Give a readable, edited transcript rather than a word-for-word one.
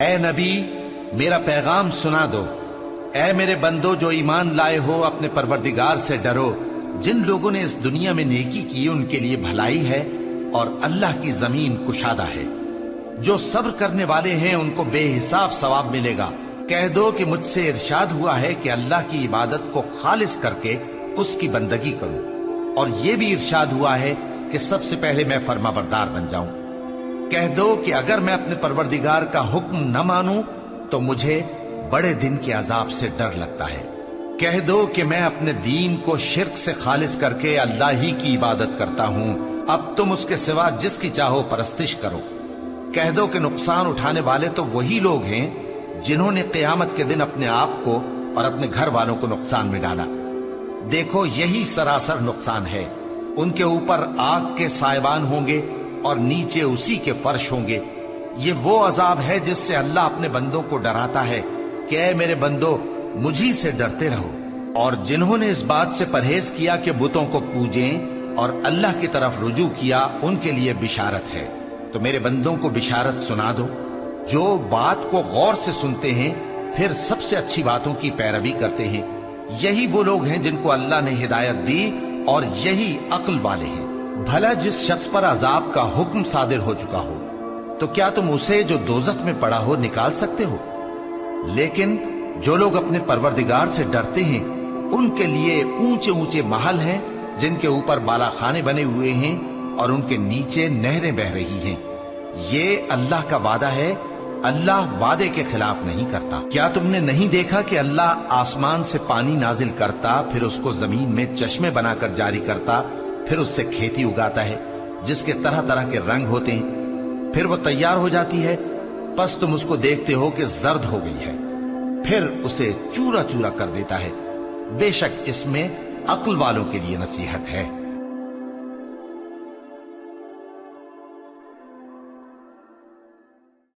اے نبی میرا پیغام سنا دو، اے میرے بندو جو ایمان لائے ہو اپنے پروردگار سے ڈرو۔ جن لوگوں نے اس دنیا میں نیکی کی ان کے لیے بھلائی ہے اور اللہ کی زمین کشادہ ہے۔ جو صبر کرنے والے ہیں ان کو بے حساب ثواب ملے گا۔ کہہ دو کہ مجھ سے ارشاد ہوا ہے کہ اللہ کی عبادت کو خالص کر کے اس کی بندگی کروں، اور یہ بھی ارشاد ہوا ہے کہ سب سے پہلے میں فرما بردار بن جاؤں۔ کہہ دو کہ اگر میں اپنے پروردگار کا حکم نہ مانوں تو مجھے بڑے دن کے عذاب سے ڈر لگتا ہے۔ کہہ دو کہ میں اپنے دین کو شرک سے خالص کر کے اللہ ہی کی عبادت کرتا ہوں، اب تم اس کے سوا جس کی چاہو پرستش کرو۔ کہہ دو کہ نقصان اٹھانے والے تو وہی لوگ ہیں جنہوں نے قیامت کے دن اپنے آپ کو اور اپنے گھر والوں کو نقصان میں ڈالا۔ دیکھو یہی سراسر نقصان ہے۔ ان کے اوپر آگ کے سائبان ہوں گے اور نیچے اسی کے فرش ہوں گے۔ یہ وہ عذاب ہے جس سے اللہ اپنے بندوں کو ڈراتا ہے کہ اے میرے بندو مجھی سے ڈرتے رہو، اور جنہوں نے اس بات سے پرہیز کیا کہ بتوں کو پوجیں اور اللہ کی طرف رجوع کیا ان کے لیے بشارت ہے۔ تو میرے بندوں کو بشارت سنا دو جو بات کو غور سے سنتے ہیں پھر سب سے اچھی باتوں کی پیروی کرتے ہیں۔ یہی وہ لوگ ہیں جن کو اللہ نے ہدایت دی اور یہی عقل والے ہیں۔ بھلا جس شخص پر عذاب کا حکم صادر ہو چکا ہو تو کیا تم اسے جو دوزخ میں پڑا ہو نکال سکتے ہو؟ لیکن جو لوگ اپنے پروردگار سے ڈرتے ہیں ان کے لیے اونچے اونچے محل ہیں جن کے اوپر بالا خانے بنے ہوئے ہیں اور ان کے نیچے نہریں بہ رہی ہیں۔ یہ اللہ کا وعدہ ہے، اللہ وعدے کے خلاف نہیں کرتا۔ کیا تم نے نہیں دیکھا کہ اللہ آسمان سے پانی نازل کرتا، پھر اس کو زمین میں چشمے بنا کر جاری کرتا، پھر اس سے کھیتی اگاتا ہے جس کے طرح طرح کے رنگ ہوتے ہیں، پھر وہ تیار ہو جاتی ہے، پس تم اس کو دیکھتے ہو کہ زرد ہو گئی ہے، پھر اسے چورا چورا کر دیتا ہے۔ بے شک اس میں عقل والوں کے لیے نصیحت ہے۔